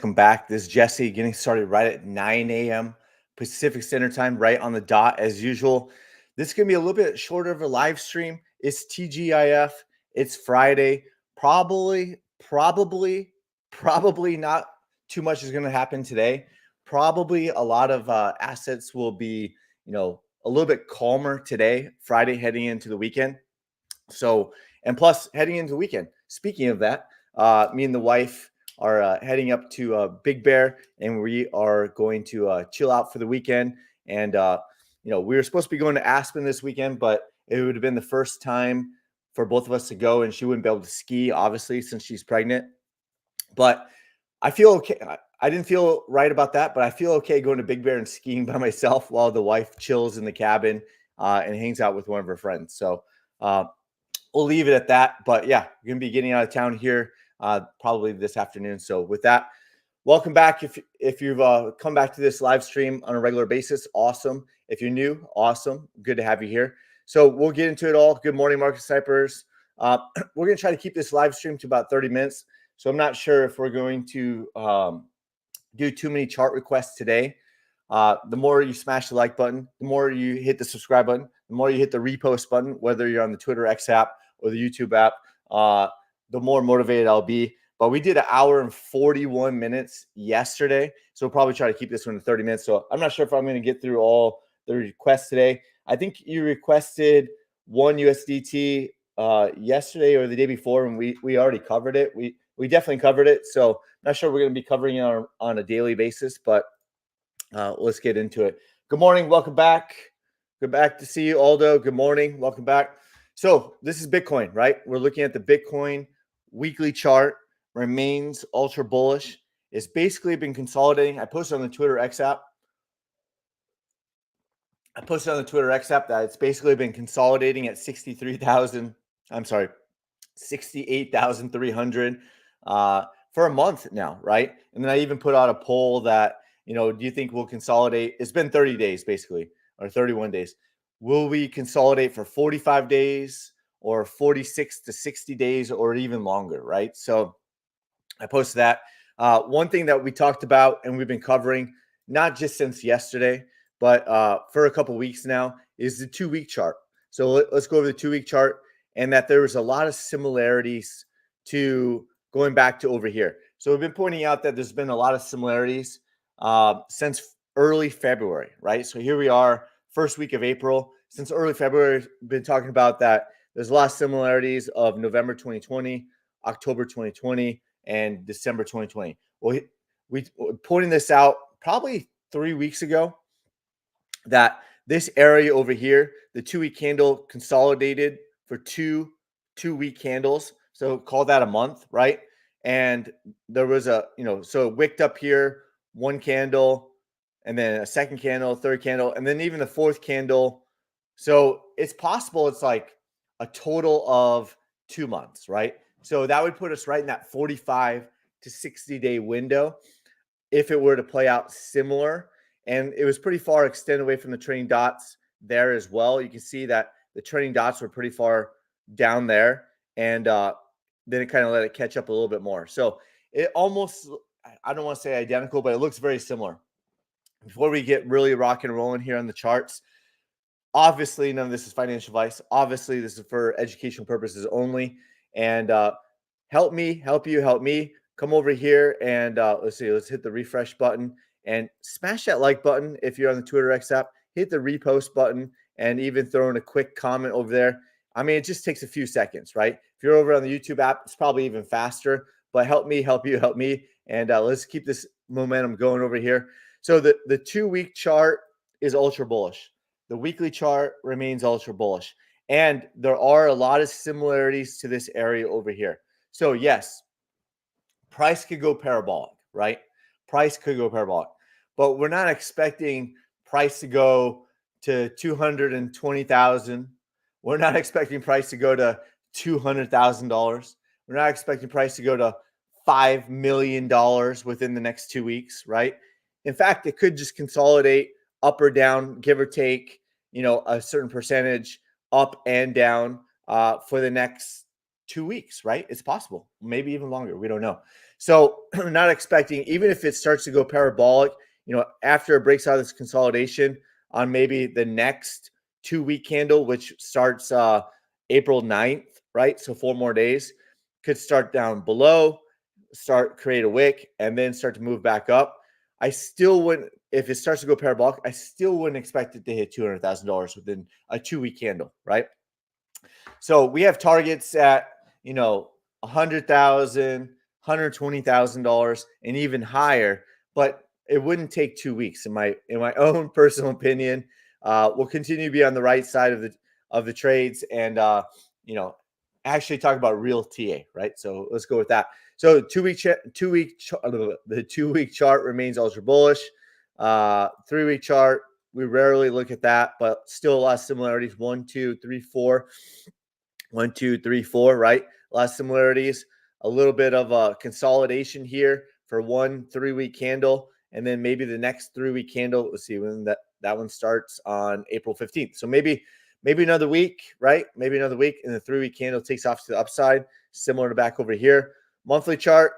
Welcome back. This is Jesse getting started right at 9 a.m. Pacific Standard Time, right on the dot as usual. This is going to be a little bit shorter of a live stream. It's TGIF. It's Friday. Probably not too much is going to happen today. Probably a lot of assets will be, a little bit calmer today, Friday, heading into the weekend. So, and plus heading into the weekend, speaking of that, me and the wife are heading up to Big Bear, and we are going to chill out for the weekend. And, we were supposed to be going to Aspen this weekend, but it would have been the first time for both of us to go, and she wouldn't be able to ski, obviously, since she's pregnant. But I feel okay. I didn't feel right about that, but I feel okay going to Big Bear and skiing by myself while the wife chills in the cabin and hangs out with one of her friends. So we'll leave it at that. But yeah, we're going to be getting out of town here probably this afternoon. So with that, welcome back. If you've come back to this live stream on a regular basis, awesome. If you're new, awesome. Good to have you here. So we'll get into it all. Good morning, market snipers. We're going to try to keep this live stream to about 30 minutes. So I'm not sure if we're going to do too many chart requests today. The more you smash the like button, the more you hit the subscribe button, the more you hit the repost button, whether you're on the Twitter X app or the YouTube app, the more motivated I'll be. But we did 1 hour and 41 minutes yesterday. So we'll probably try to keep this one to 30 minutes. So I'm not sure if I'm going to get through all the requests today. I think you requested one USDT yesterday or the day before, and we already covered it. We definitely covered it. So I'm not sure we're going to be covering it on a daily basis, but let's get into it. Good morning. Welcome back. Good back to see you, Aldo. Good morning. Welcome back. So this is Bitcoin, right? We're looking at the Bitcoin weekly chart. Remains ultra bullish. It's basically been consolidating. I posted on the Twitter X app. That it's basically been consolidating at 68,300 for a month now, right? And then I even put out a poll that, do you think we'll consolidate? It's been 30 days basically, or 31 days. Will we consolidate for 45 days or 46 to 60 days or even longer, right? So I posted that. One thing that we talked about and we've been covering, not just since yesterday, but for a couple weeks now, is the 2-week chart. So let's go over the 2-week chart, and that there was a lot of similarities to going back to over here. So we've been pointing out that there's been a lot of similarities since early February, right? So here we are, first week of April. Since early February, we've been talking about that there's a lot of similarities of November 2020, October 2020, and December 2020. Well, we pointing this out probably 3 weeks ago, that this area over here, the 2-week candle consolidated for two 2-week candles. So call that a month, right? And there was so it wicked up here, one candle, and then a second candle, third candle, and then even the fourth candle. So it's possible it's like a total of 2 months, right? So that would put us right in that 45 to 60 day window if it were to play out similar. And it was pretty far extended away from the trailing dots there as well. You can see that the trailing dots were pretty far down there. And then it kind of let it catch up a little bit more. So it almost, I don't want to say identical, but it looks very similar. Before we get really rocking and rolling here on the charts, obviously none of this is financial advice. Obviously, this is for educational purposes only. And help me. Come over here and let's hit the refresh button and smash that like button. If you're on the Twitter X app, hit the repost button and even throw in a quick comment over there. I mean, it just takes a few seconds, right? If you're over on the YouTube app, it's probably even faster, but help me. And let's keep this momentum going over here. So the 2-week chart is ultra bullish. The weekly chart remains ultra bullish. And there are a lot of similarities to this area over here. So yes, price could go parabolic, right? Price could go parabolic, but we're not expecting price to go to 220,000. We're not expecting price to go to $200,000. We're not expecting price to go to $5 million within the next 2 weeks, right? In fact, it could just consolidate up or down, give or take, a certain percentage up and down for the next 2 weeks, right? It's possible, maybe even longer. We don't know. So not expecting, even if it starts to go parabolic, after it breaks out of this consolidation on maybe the next 2-week candle, which starts April 9th, right? So 4 more days, could start down below, create a wick, and then start to move back up. I still wouldn't, if it starts to go parabolic, I still wouldn't expect it to hit $200,000 within a 2-week candle, right? So we have targets at, $100,000, $120,000, and even higher, but it wouldn't take 2 weeks, in my own personal opinion. We'll continue to be on the right side of the trades, and actually talk about real TA, right? So let's go with that. So the 2-week chart remains ultra bullish. 3-week chart, we rarely look at that, but still a lot of similarities. 1, 2, 3, 4. 1, 2, 3, 4, right? A lot of similarities. A little bit of a consolidation here for 1 3-week candle, and then maybe the next 3-week candle. Let's see when that one starts on April 15th. So maybe another week, right? Maybe another week, and the 3-week candle takes off to the upside, similar to back over here. Monthly chart,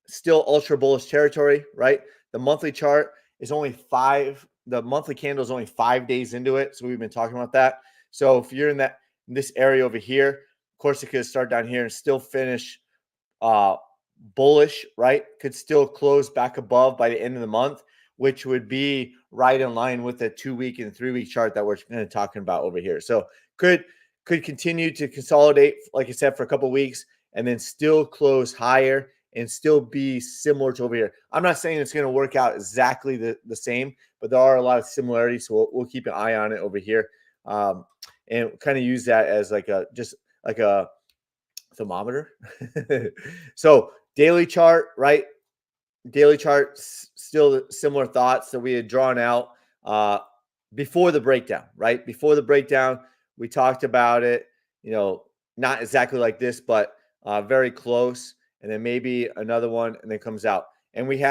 still ultra bullish territory, right? The monthly chart is only the monthly candle is only 5 days into it. So we've been talking about that. So if you're in this area over here, of course, it could start down here and still finish bullish, right? Could still close back above by the end of the month, which would be right in line with the 2-week and 3-week chart that we're kind of talking about over here. So could continue to consolidate, like I said, for a couple of weeks, and then still close higher and still be similar to over here. I'm not saying it's going to work out exactly the same, but there are a lot of similarities. So we'll keep an eye on it over here, and kind of use that as just like a thermometer. So daily chart, right? Daily chart, still similar thoughts that we had drawn out before the breakdown, right? Before the breakdown, we talked about it, not exactly like this, but very close. And then maybe another one, and then comes out. And we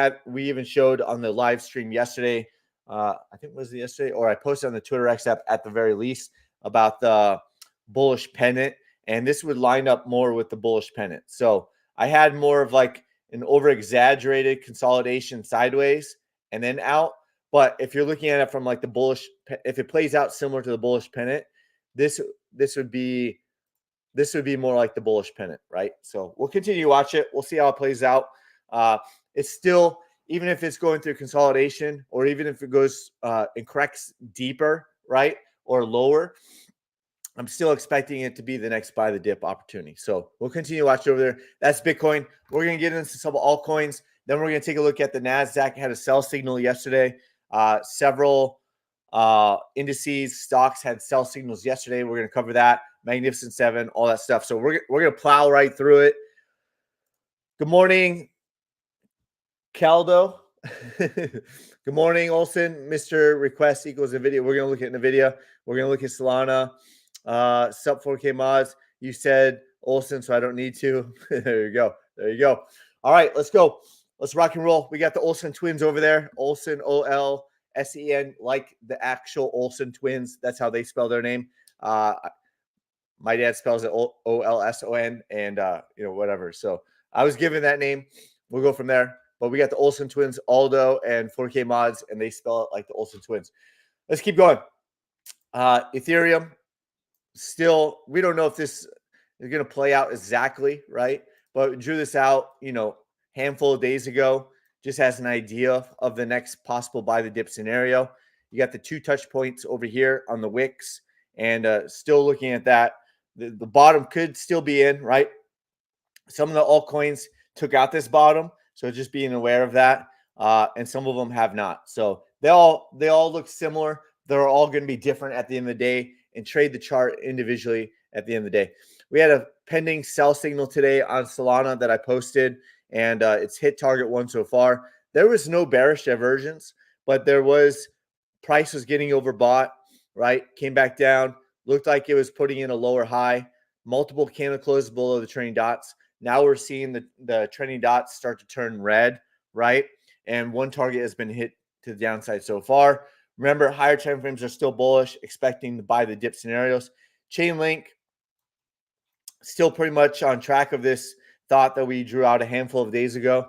even showed on the live stream yesterday, I think it was yesterday, or I posted on the Twitter X app at the very least, about the bullish pennant. And this would line up more with the bullish pennant. So I had more of like an over-exaggerated consolidation sideways and then out. But if you're looking at it from like the bullish, if it plays out similar to the bullish pennant, this would be more like the bullish pennant, right? So we'll continue to watch it. We'll see how it plays out. It's still, even if it's going through consolidation, or even if it goes and corrects deeper, right, or lower, I'm still expecting it to be the next buy the dip opportunity. So we'll continue to watch over there. That's Bitcoin. We're going to get into some altcoins. Then we're going to take a look at the NASDAQ. Had a sell signal yesterday. Several indices, stocks had sell signals yesterday. We're going to cover that. Magnificent Seven, all that stuff. So we're going to plow right through it. Good morning, Caldo. Good morning, Olson. Mr. Request equals NVIDIA. We're going to look at NVIDIA. We're going to look at Solana. Sub 4K mods. You said Olson, so I don't need to. There you go. There you go. All right, let's go. Let's rock and roll. We got the Olsen twins over there. Olsen, Olsen, like the actual Olsen twins. That's how they spell their name. My dad spells it Olson, and whatever. So I was given that name. We'll go from there. But we got the Olsen twins, Aldo and 4K mods, and they spell it like the Olsen twins. Let's keep going. Ethereum. Still, we don't know if this is going to play out exactly, right? But we drew this out, handful of days ago, just as an idea of the next possible buy the dip scenario. You got the 2 touch points over here on the wicks, and still looking at that. The bottom could still be in, right? Some of the altcoins took out this bottom, so just being aware of that. And some of them have not. So they all look similar. They're all going to be different at the end of the day, and trade the chart individually at the end of the day. We had a pending sell signal today on Solana that I posted, and it's hit target 1 so far. There was no bearish divergence, but there was, price was getting overbought, right? Came back down, looked like it was putting in a lower high, multiple candle closes below the trending dots. Now we're seeing the trending dots start to turn red, right? And one target has been hit to the downside so far. Remember, higher time frames are still bullish, expecting to buy the dip scenarios. Chainlink, still pretty much on track of this thought that we drew out a handful of days ago.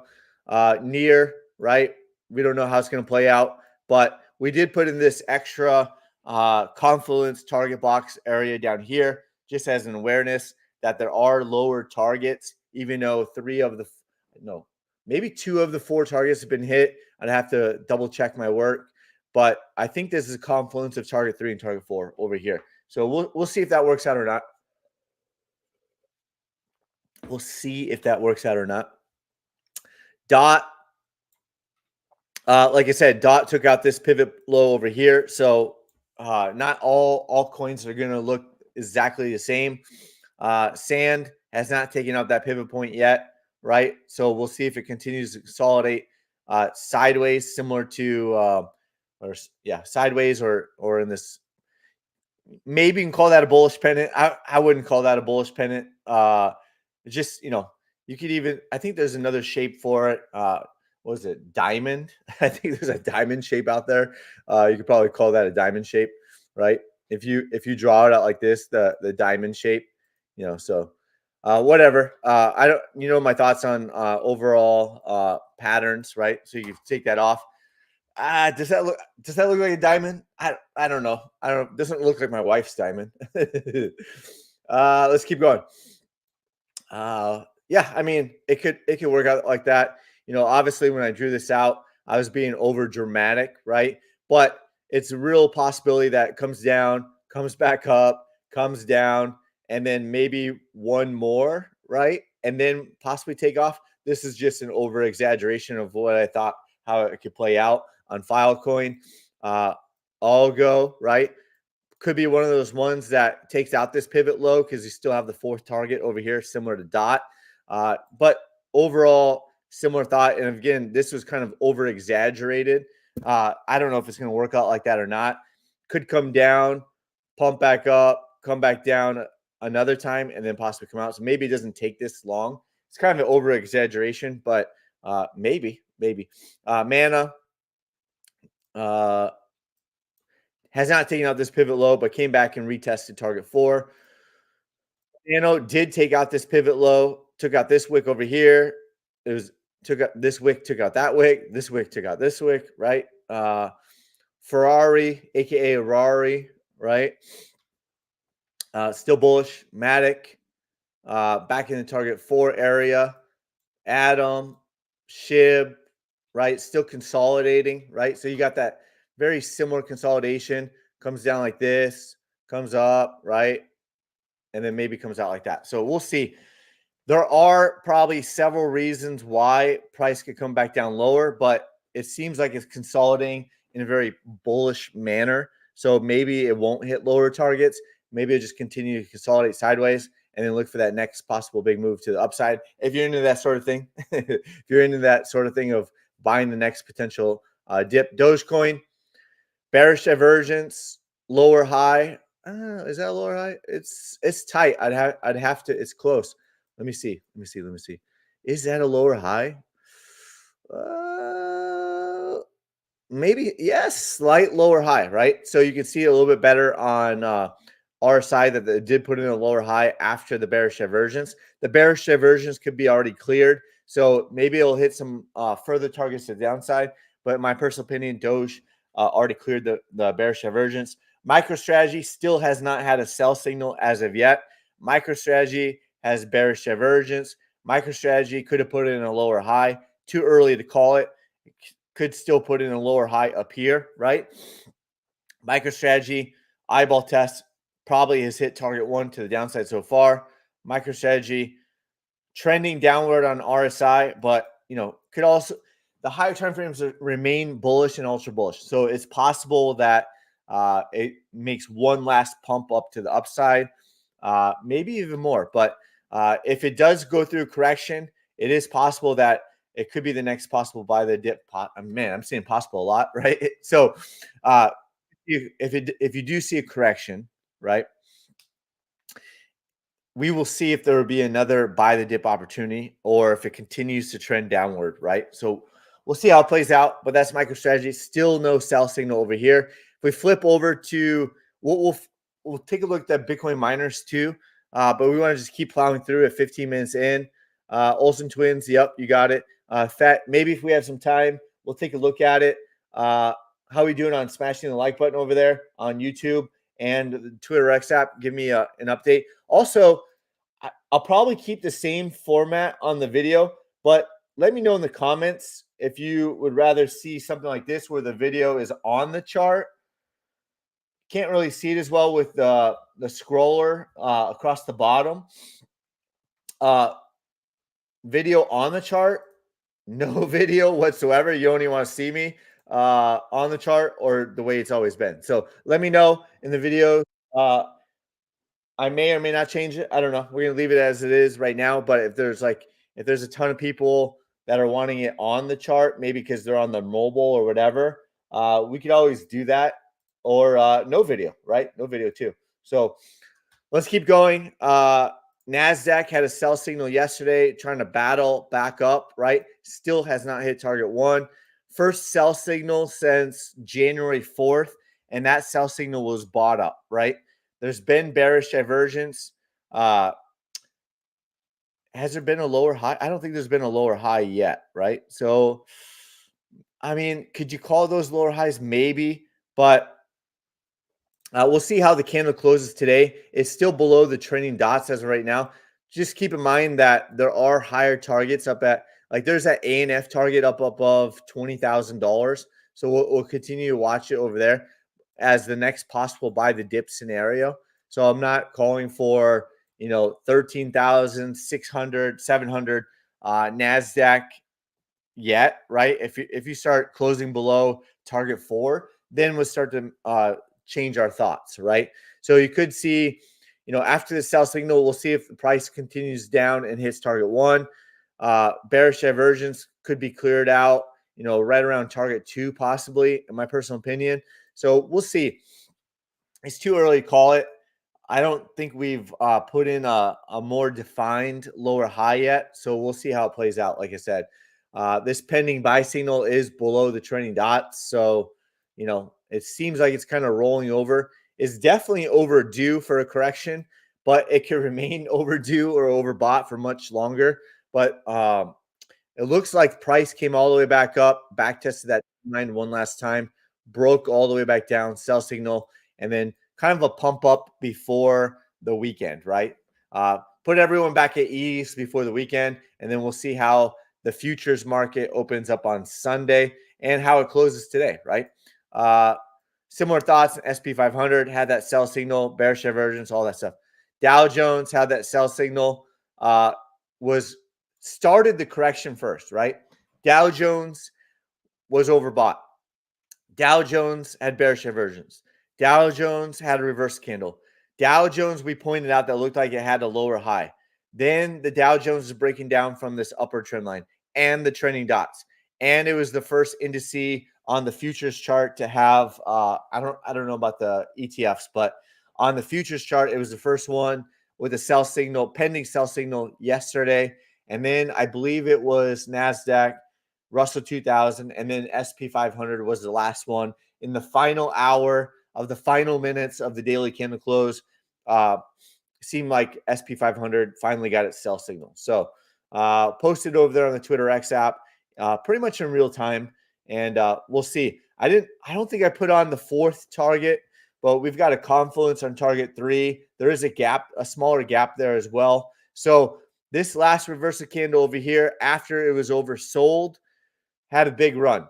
Near, right? We don't know how it's going to play out, but we did put in this extra confluence target box area down here just as an awareness that there are lower targets, even though no, maybe 2 of the 4 targets have been hit. I'd have to double check my work, but I think this is a confluence of target 3 and target 4 over here. So we'll see if that works out or not. We'll see if that works out or not. Dot, like I said, Dot took out this pivot low over here. So not all altcoins are going to look exactly the same. Sand has not taken out that pivot point yet, right? So we'll see if it continues to consolidate sideways, similar to, sideways or in this. Maybe you can call that a bullish pennant. I wouldn't call that a bullish pennant. Just, you could even, I think there's another shape for it. What is it? Diamond. I think there's a diamond shape out there. You could probably call that a diamond shape, right? If you draw it out like this, the diamond shape, so whatever. I don't, my thoughts on overall patterns, right? So you can take that off. Does that look like a diamond? I don't know. Doesn't look like my wife's diamond. Let's keep going. Yeah, I mean, it could work out like that. Obviously when I drew this out, I was being over dramatic, right? But it's a real possibility that it comes down, comes back up, comes down, and then maybe one more, right? And then possibly take off. This is just an over exaggeration of what I thought how it could play out on Filecoin. Algo, right? Could be one of those ones that takes out this pivot low because you still have the 4th target over here, similar to Dot. But overall, similar thought. And again, this was kind of over exaggerated. I don't know if it's going to work out like that or not. Could come down, pump back up, come back down another time, and then possibly come out. So maybe it doesn't take this long. It's kind of an over exaggeration, but maybe. Mana has not taken out this pivot low, but came back and retested target 4. Nano did take out this pivot low, took out this wick over here. Took out this wick, took out that wick. This wick took out this wick, right? Ferrari, aka Rari, right? Still bullish. Matic, back in the target 4 area. Atom, Shib, right? Still consolidating, right? So you got that very similar consolidation. Comes down like this, comes up, right? And then maybe comes out like that. So we'll see. There are probably several reasons why price could come back down lower, but it seems like it's consolidating in a very bullish manner. So maybe it won't hit lower targets. Maybe it just continue to consolidate sideways and then look for that next possible big move to the upside. If you're into that sort of thing, if you're into that sort of thing of buying the next potential dip. Dogecoin, bearish divergence, lower high. Is that a lower high? It's tight. I'd have to. It's close. Let me see. Is that a lower high? Maybe yes, slight lower high, right? So you can see a little bit better on RSI that it did put in a lower high after the bearish divergence. The bearish divergence could be already cleared, so maybe it'll hit some further targets to the downside. But in my personal opinion, Doge already cleared the bearish divergence. MicroStrategy still has not had a sell signal as of yet. MicroStrategy has bearish divergence. MicroStrategy could have put in a lower high. Too early to call it. Could still put in a lower high up here, right? MicroStrategy eyeball test probably has hit target 1 to the downside so far. MicroStrategy trending downward on RSI, but could also the higher time frames remain bullish and ultra bullish. So it's possible that it makes one last pump up to the upside, maybe even more. But if it does go through correction, it is possible that it could be the next possible buy the dip. Man, I'm saying possible a lot, right? So if you do see a correction, right, we will see if there will be another buy the dip opportunity or if it continues to trend downward, right? So we'll see how it plays out, but that's MicroStrategy. Still no sell signal over here. If we flip over to, we'll take a look at Bitcoin miners too, but we want to just keep plowing through at 15 minutes in. Olsen twins. Yep, you got it. Maybe if we have some time, we'll take a look at it. How are we doing on smashing the like button over there on YouTube and the Twitter X app? Give me an update. Also, I'll probably keep the same format on the video, but let me know in the comments if you would rather see something like this where the video is on the chart. Can't really see it as well with the scroller across the bottom. Video on the chart, no video whatsoever. You only want to see me on the chart or the way it's always been. So let me know in the video. I may or may not change it. I don't know. We're gonna leave it as it is right now. But if there's a ton of people that are wanting it on the chart, maybe because they're on the mobile or whatever, we could always do that. Or no video, right? No video too. So let's keep going. NASDAQ had a sell signal yesterday, trying to battle back up, right? Still has not hit target one. First sell signal since January 4th, and that sell signal was bought up, right? There's been bearish divergence. Has there been a lower high? I don't think there's been a lower high yet, right? So, I mean, could you call those lower highs? Maybe, but we'll see how the candle closes today. It's still below the trending dots as of right now. Just keep in mind that there are higher targets up at, like there's that ANF target up above $20,000. So we'll continue to watch it over there as the next possible buy the dip scenario. So I'm not calling for, 13,600, 700 NASDAQ yet, right? If you start closing below target 4, then we'll start to change our thoughts, right? So you could see, after the sell signal, we'll see if the price continues down and hits target 1. Bearish divergence could be cleared out, right around target 2, possibly, in my personal opinion. So we'll see. It's too early to call it. I don't think we've put in a more defined lower high yet. So we'll see how it plays out. Like I said, this pending buy signal is below the trending dots. So, it seems like it's kind of rolling over. It's definitely overdue for a correction, but it could remain overdue or overbought for much longer. But it looks like price came all the way back up, back tested that line one last time, broke all the way back down, sell signal, and then kind of a pump up before the weekend, right? Put everyone back at ease before the weekend, and then we'll see how the futures market opens up on Sunday and how it closes today, right? Similar thoughts. SP 500 had that sell signal, bearish divergence, all that stuff. Dow Jones had that sell signal, started the correction first, right? Dow Jones was overbought. Dow Jones had bearish divergence. Dow Jones had a reverse candle. Dow Jones, we pointed out that looked like it had a lower high. Then the Dow Jones is breaking down from this upper trend line and the trending dots. And it was the first indice on the futures chart to have I don't know about the ETFs, but on the futures chart, it was the first one with a sell signal, pending sell signal yesterday. And then I believe it was NASDAQ, Russell 2000, and then SP 500 was the last one in the final hour of the final minutes of the daily candle close. Seemed like SP 500 finally got its sell signal. So posted over there on the Twitter X app, pretty much in real time, and we'll see. I don't think I put on the fourth target, but we've got a confluence on target 3. There is a gap, a smaller gap there as well. So this last reversal candle over here, after it was oversold, had a big run.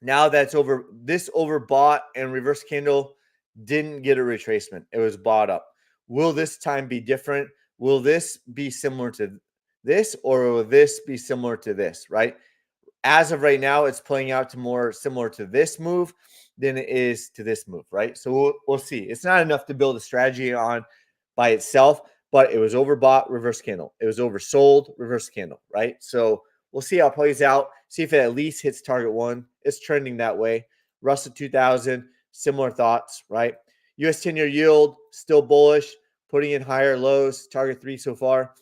Now that's over. This overbought and reverse candle didn't get a retracement. It was bought up. Will this time be different? Will this be similar to this, or will this be similar to this, right? As of right now, it's playing out to more similar to this move than it is to this move, right? So we'll see. It's not enough to build a strategy on by itself, but it was overbought, reverse candle. It was oversold, reverse candle, right? So we'll see how it plays out. See if it at least hits target 1. It's trending that way. Russell 2000, similar thoughts, right? US 10-year yield, still bullish, putting in higher lows, target 3 so far.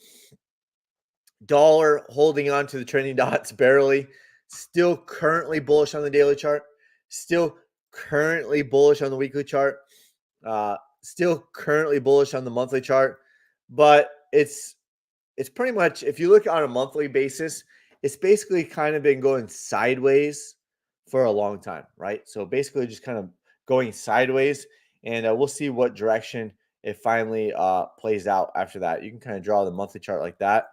Dollar holding on to the trending dots barely. Still currently bullish on the daily chart. Still currently bullish on the weekly chart. Still currently bullish on the monthly chart. But it's it's pretty much, if you look on a monthly basis, it's basically kind of been going sideways for a long time, right? So basically just kind of going sideways, and we'll see what direction it finally plays out after that. You can kind of draw the monthly chart like that,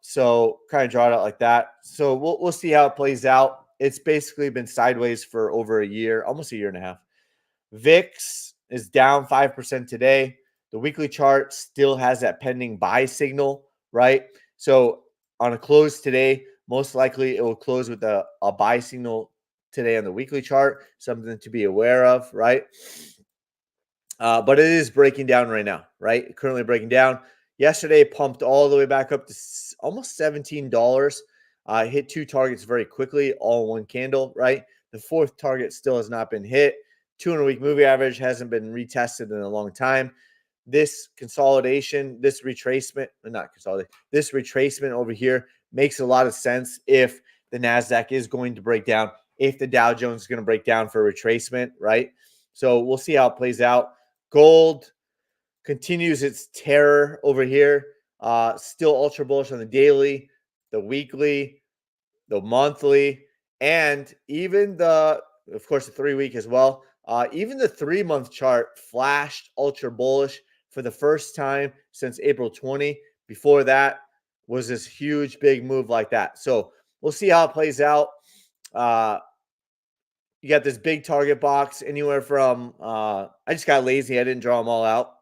so kind of draw it out like that. So we'll see how it plays out. It's basically been sideways for over a year, almost a year and a half. VIX is down 5% today. The weekly chart still has that pending buy signal, right? So on a close today, most likely it will close with a buy signal today on the weekly chart, something to be aware of, right? But it is breaking down right now, right? Currently breaking down. Yesterday, pumped all the way back up to almost $17. Hit two targets very quickly, all in one candle, right? The fourth target still has not been hit. 200-week moving average hasn't been retested in a long time. This consolidation, this retracement over here makes a lot of sense if the NASDAQ is going to break down, if the Dow Jones is going to break down for a retracement, right? So we'll see how it plays out. Gold continues its terror over here. Still ultra bullish on the daily, the weekly, the monthly, and even of course, the 3-week as well. Even the 3-month chart flashed ultra bullish for the first time since April 20. Before that was this huge, big move like that. So we'll see how it plays out. You got this big target box anywhere from, I just got lazy. I didn't draw them all out.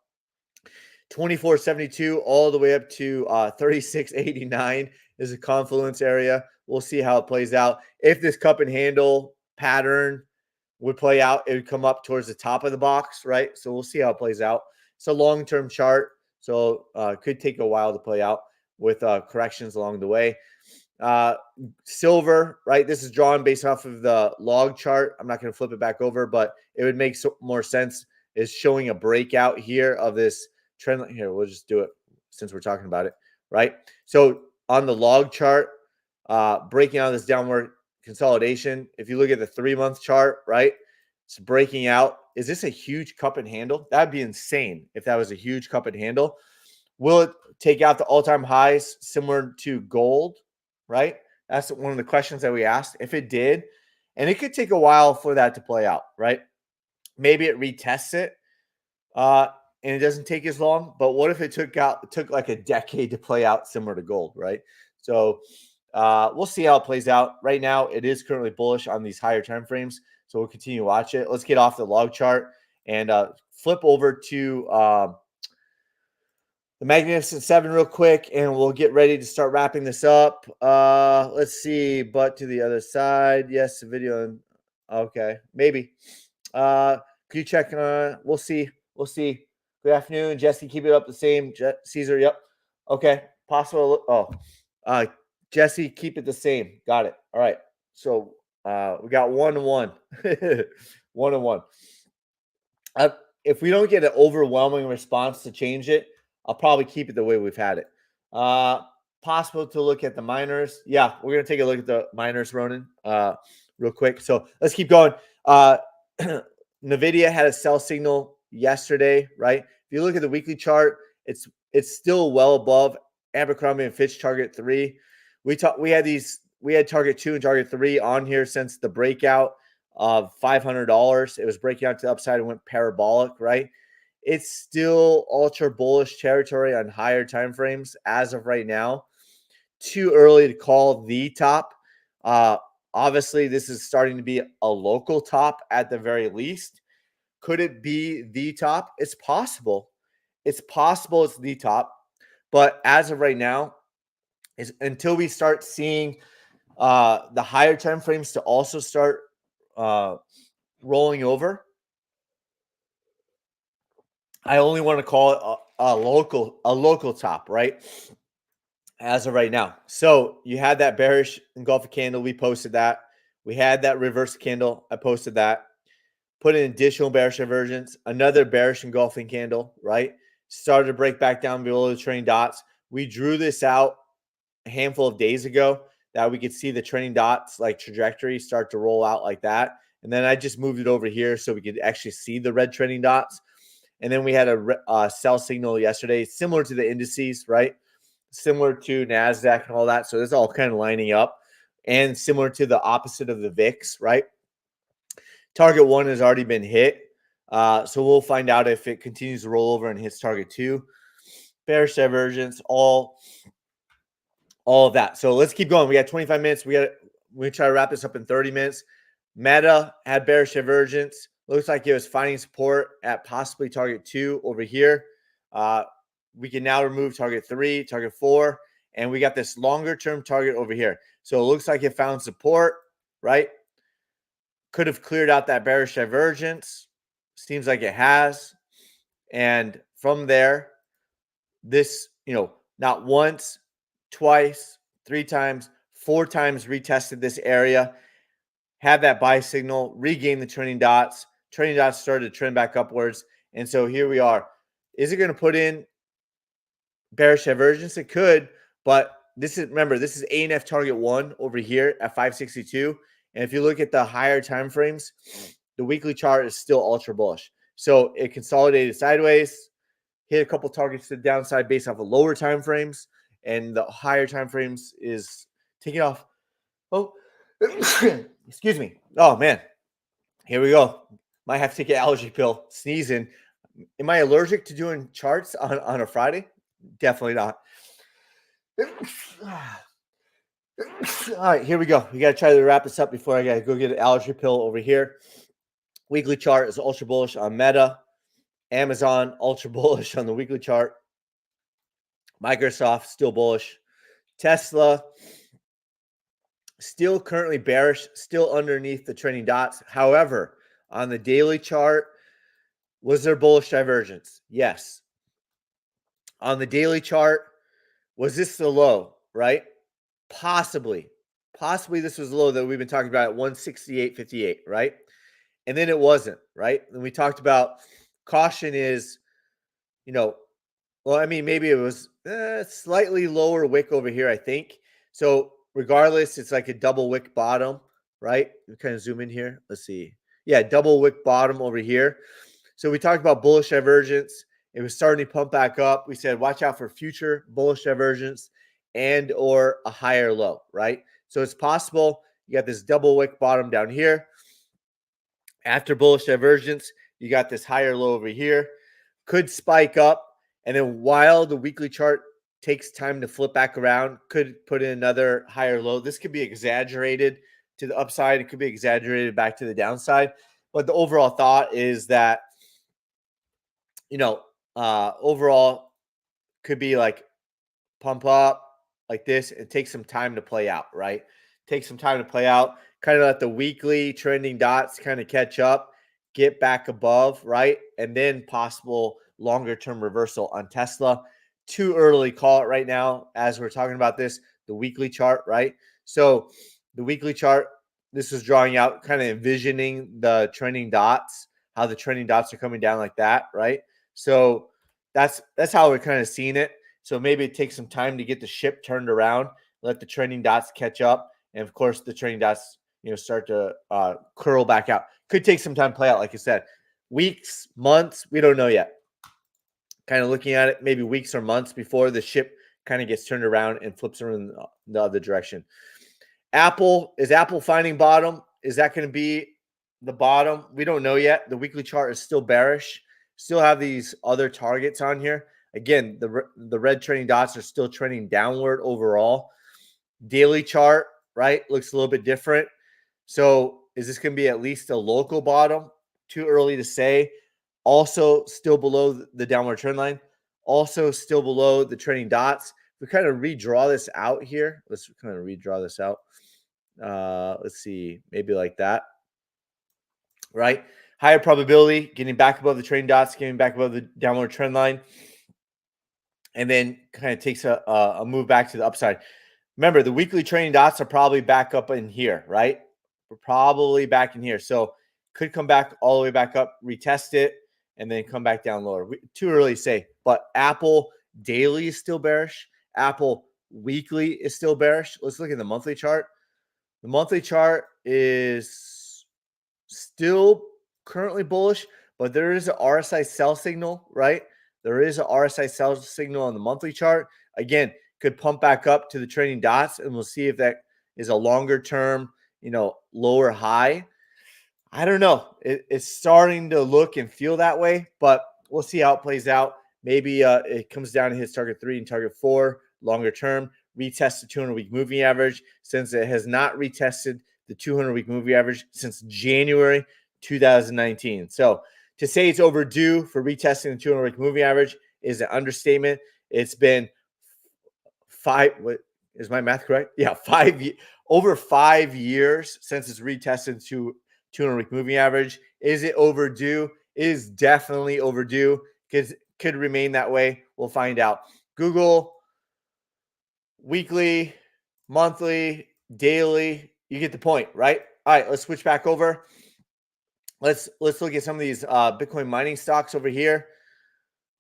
24.72 all the way up to 36.89 is a confluence area. We'll see how it plays out. If this cup and handle pattern would play out, it would come up towards the top of the box, right? So we'll see how it plays out. It's a long-term chart, so it could take a while to play out with corrections along the way. Silver, right? This is drawn based off of the log chart. I'm not going to flip it back over, but it would make more sense. Is showing a breakout here of this trend line. Here, we'll just do it since we're talking about it, right? So on the log chart, breaking out this downward consolidation. If you look at the 3-month chart, right, it's breaking out. Is this a huge cup and handle? That'd be insane if that was a huge cup and handle. Will it take out the all-time highs similar to gold, right? That's one of the questions that we asked. If it did, and it could take a while for that to play out, right? Maybe it retests it, and it doesn't take as long. But what if it took like a decade to play out, similar to gold, right? So we'll see how it plays out. Right now, it is currently bullish on these higher time frames, so we'll continue to watch it. Let's get off the log chart and flip over to the Magnificent Seven real quick, and we'll get ready to start wrapping this up. Let's see, but to the other side. Yes, the video. Okay, maybe. Can you check on? We'll see. We'll see. Good afternoon, Jesse. Keep it up the same. Caesar. Yep. Okay. Possible. Oh, Jesse, keep it the same. Got it. All right. So we got 1-1. 1-1. If we don't get an overwhelming response to change it, I'll probably keep it the way we've had it. Possible to look at the miners. Yeah, we're going to take a look at the miners, Ronan, real quick. So let's keep going. NVIDIA had a sell signal yesterday, right? If you look at the weekly chart, it's still well above Abercrombie and Fitch target 3. We had target 2 and target 3 on here since the breakout of $500. It was breaking out to the upside and went parabolic, right? It's still ultra bullish territory on higher time frames as of right now. Too early to call the top. Obviously, this is starting to be a local top at the very least. Could it be the top? It's possible. It's possible it's the top. But as of right now, until we start seeing the higher time frames to also start rolling over, I only want to call it a local top, right? As of right now. So you had that bearish engulfing candle. We posted that. We had that reverse candle. I posted that. Put in additional bearish divergence. Another bearish engulfing candle, right? Started to break back down below the trailing dots. We drew this out a handful of days ago that we could see the trailing dots like trajectory start to roll out like that. And then I just moved it over here so we could actually see the red trailing dots. And then we had a sell signal yesterday, similar to the indices, right? similar to NASDAQ and all that. So this is all kind of lining up and similar to the opposite of the VIX, right? Target 1 has already been hit. So we'll find out if it continues to roll over and hits target 2. Bearish divergence, all of that. So let's keep going. We got 25 minutes. We try to wrap this up in 30 minutes. Meta had bearish divergence. Looks like it was finding support at possibly target 2 over here. We can now remove target 3, target 4, and we got this longer term target over here. So it looks like it found support, right? Could have cleared out that bearish divergence. Seems like it has. And from there, this, not once, twice, 3 times, 4 times retested this area, had that buy signal, regained the trending dots. Trending dots started to trend back upwards. And so here we are. Is it going to put in bearish divergence? It could, but remember, this is A&F target 1 over here at 562. And if you look at the higher time frames, the weekly chart is still ultra bullish. So it consolidated sideways, hit a couple targets to the downside based off of lower time frames, and the higher time frames is taking off. Oh, excuse me. Oh man, here we go. Might have to take an allergy pill. Sneezing. Am I allergic to doing charts on a Friday? Definitely not. All right, here we go. We got to try to wrap this up before I got to go get an allergy pill over here. Weekly chart is ultra bullish on Meta. Amazon, ultra bullish on the weekly chart. Microsoft, still bullish. Tesla, still currently bearish, still underneath the trending dots. However, on the daily chart, was there bullish divergence? Yes. On the daily chart, was this the low, right? Possibly this was the low that we've been talking about at 168.58, right? And then it wasn't, right? And we talked about caution is, maybe it was slightly lower wick over here, I think. So regardless, it's like a double wick bottom, right? We kind of zoom in here. Let's see. Yeah, double wick bottom over here. So we talked about bullish divergence. It was starting to pump back up. We said, watch out for future bullish divergence and or a higher low, right? So it's possible you got this double wick bottom down here. After bullish divergence, you got this higher low over here. Could spike up. And then while the weekly chart takes time to flip back around, could put in another higher low. This could be exaggerated to the upside. It could be exaggerated back to the downside. But the overall thought is that, overall could be like pump up like this. It takes some time to play out, right? Take some time to play out. Kind of let the weekly trending dots kind of catch up, get back above, right? And then possible longer term reversal on Tesla. Too early call it right now as we're talking about this, the weekly chart, right? So the weekly chart, this is drawing out, kind of envisioning the trending dots, how the trending dots are coming down like that, right? So that's how we're kind of seeing it. So maybe it takes some time to get the ship turned around, let the trending dots catch up, and of course the trending dots, start to curl back out. Could take some time to play out, like I said. Weeks, months, we don't know yet. Kind of looking at it, maybe weeks or months before the ship kind of gets turned around and flips around the other direction. Is Apple finding bottom? Is that going to be the bottom? We don't know yet. The weekly chart is still bearish. Still have these other targets on here. Again, the red trending dots are still trending downward overall. Daily chart, right, looks a little bit different. So is this going to be at least a local bottom? Too early to say. Also still below the downward trend line. Also still below the trending dots. We kind of redraw this out here. Let's kind of redraw this out. Let's see, maybe like that, right? Higher probability, getting back above the trending dots, getting back above the downward trend line, and then kind of takes a move back to the upside. Remember, the weekly trending dots are probably back up in here, right? We're probably back in here. So could come back all the way back up, retest it, and then come back down lower. Too early to say. But Apple daily is still bearish. Apple weekly is still bearish. Let's look at the monthly chart. The monthly chart is still currently bullish, but there is an RSI sell signal, right? There is an RSI sell signal on the monthly chart. Again, could pump back up to the trailing dots, and we'll see if that is a longer term, lower high. I don't know. It's starting to look and feel that way, but we'll see how it plays out. Maybe it comes down to his target 3 and target 4 longer term. Retest the 200-week moving average, since it has not retested the 200-week moving average since January 2019. So to say it's overdue for retesting the 200-week moving average is an understatement. It's been what is my math correct? Yeah, over 5 years since it's retested to 200-week moving average. Is it overdue? It is definitely overdue, because it could remain that way. We'll find out. Google weekly, monthly, daily. You get the point, right? All right, let's switch back over. Let's look at some of these Bitcoin mining stocks over here.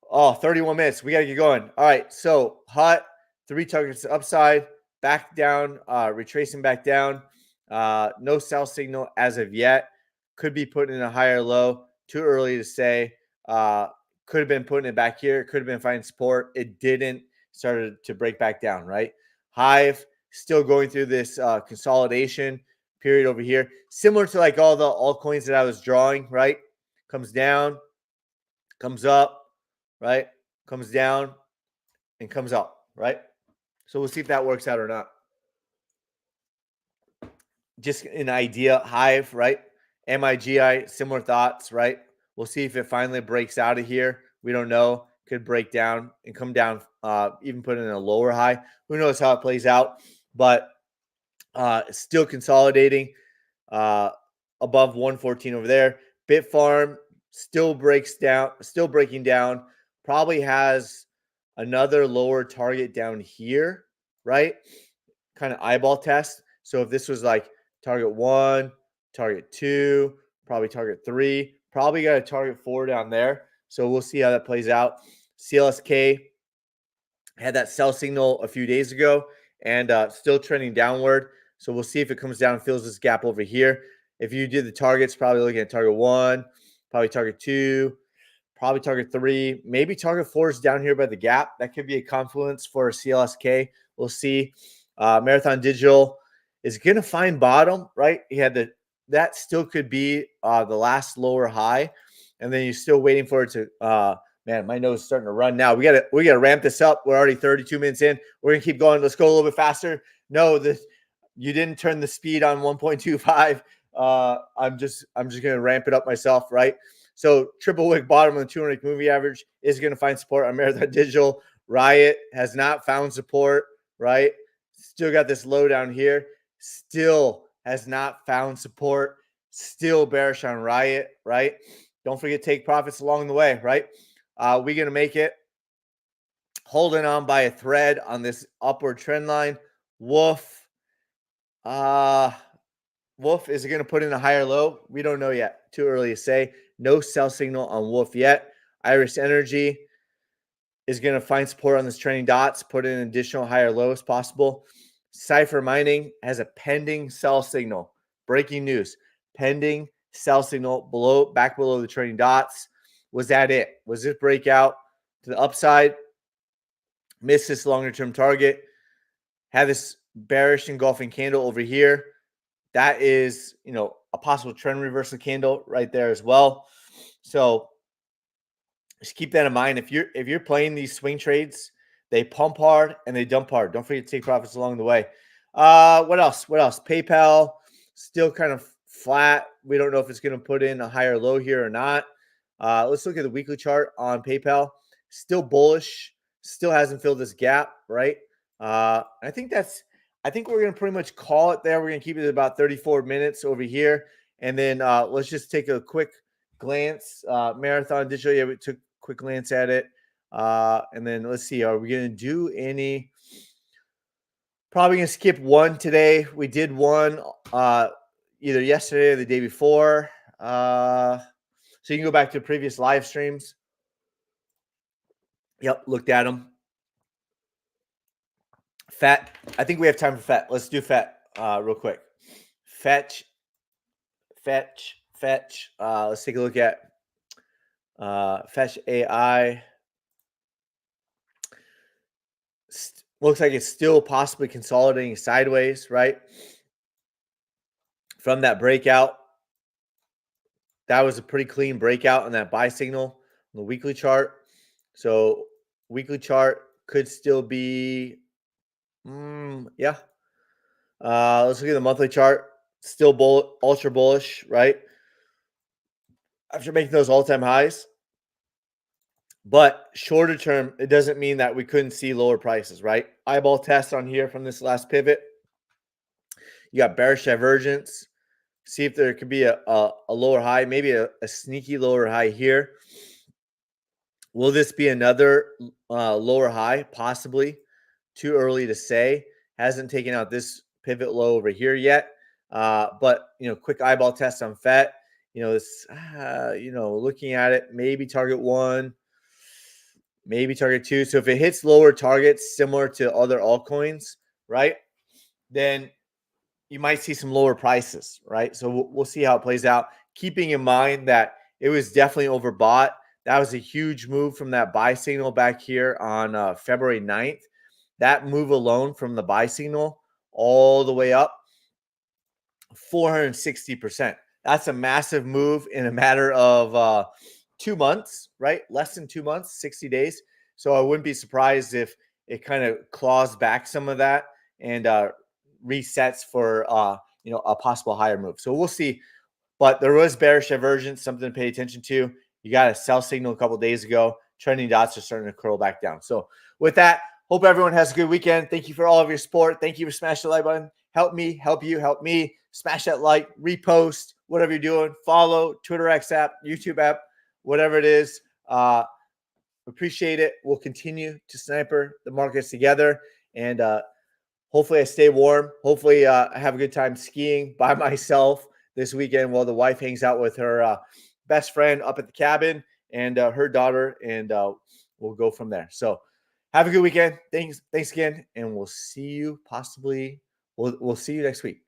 Oh, 31 minutes. We got to get going. All right, so HUT, 3 targets upside, back down, retracing back down. No sell signal as of yet. Could be putting in a higher low. Too early to say. Could have been putting it back here. Could have been finding support. It didn't. Started to break back down, right? Hive still going through this consolidation period over here. Similar to like all the altcoins that I was drawing, right? Comes down, comes up, right? Comes down and comes up, right? So we'll see if that works out or not. Just an idea. Hive, right? MIGI, similar thoughts, right? We'll see if it finally breaks out of here. We don't know. Could break down and come down, even put in a lower high. Who knows how it plays out? But still consolidating above 114 over there. Bitfarm still breaking down. Probably has another lower target down here, right? Kind of eyeball test. So if this was like target 1, target 2, probably target 3, probably got a target 4 down there. So we'll see how that plays out. CLSK had that sell signal a few days ago and still trending downward. So we'll see if it comes down and fills this gap over here. If you did the targets, probably looking at target 1, probably target 2, probably target 3, maybe target 4 is down here by the gap. That could be a confluence for CLSK. We'll see. Marathon Digital is going to find bottom, right? He had that still could be the last lower high, and then you're still waiting for it to. Man, my nose is starting to run now. We gotta ramp this up. We're already 32 minutes in. We're gonna keep going. Let's go a little bit faster. No, you didn't turn the speed on 1.25. I'm just gonna ramp it up myself, right? So triple wick bottom on the 200 moving average is gonna find support on Marathon Digital. Riot has not found support, right? Still got this low down here. Still has not found support. Still bearish on Riot, right? Don't forget to take profits along the way, right? We're going to make it. Holding on by a thread on this upward trend line. Wolf. Wolf, is it going to put in a higher low? We don't know yet. Too early to say. No sell signal on Wolf yet. Iris Energy is going to find support on this trending dots, put in an additional higher low as possible. Cypher Mining has a pending sell signal. Breaking news. Pending sell signal back below the trending dots. Was that it? Was this breakout to the upside? Missed this longer term target. Had this bearish engulfing candle over here. That is, a possible trend reversal candle right there as well. So just keep that in mind. If you're playing these swing trades, they pump hard and they dump hard. Don't forget to take profits along the way. What else? PayPal still kind of flat. We don't know if it's going to put in a higher low here or not. Let's look at the weekly chart on PayPal. Still bullish. Still hasn't filled this gap, right? I think we're going to pretty much call it there. We're going to keep it at about 34 minutes over here. And then let's just take a quick glance. Marathon Digital, yeah, we took a quick glance at it. And then let's see, are we going to do any? Probably going to skip one today. We did one either yesterday or the day before. So you can go back to previous live streams. Yep, looked at them. FET. I think we have time for FET. Let's do FET real quick. Fetch. Let's take a look at Fetch AI. Looks like it's still possibly consolidating sideways, right? From that breakout. That was a pretty clean breakout on that buy signal on the weekly chart. So weekly chart could still be, yeah. Let's look at the monthly chart. Still ultra bullish, right? After making those all-time highs. But shorter term, it doesn't mean that we couldn't see lower prices, right? Eyeball test on here from this last pivot. You got bearish divergence. See if there could be a lower high, maybe a sneaky lower high here. Will this be another lower high? Possibly. Too early to say. Hasn't taken out this pivot low over here yet. But quick eyeball test on FET. This. Looking at it, maybe target 1, maybe target 2. So if it hits lower targets similar to other altcoins, right, then you might see some lower prices, right? So we'll see how it plays out. Keeping in mind that it was definitely overbought. That was a huge move from that buy signal back here on February 9th. That move alone from the buy signal all the way up 460%. That's a massive move in a matter of 2 months, right? Less than 2 months, 60 days. So I wouldn't be surprised if it kind of claws back some of that and resets for a possible higher move. So we'll see. But there was bearish divergence, something to pay attention to. You got a sell signal a couple days ago. Trending dots are starting to curl back down. So with that, hope everyone has a good weekend. Thank you for all of your support. Thank you for smashing the like button. Help me, help you, help me. Smash that like, repost, whatever you're doing. Follow Twitter X app, YouTube app, whatever it is. Appreciate it. We'll continue to sniper the markets together. And hopefully I stay warm. Hopefully I have a good time skiing by myself this weekend while the wife hangs out with her best friend up at the cabin and her daughter, and we'll go from there. So have a good weekend. Thanks again, and we'll see you possibly. We'll see you next week.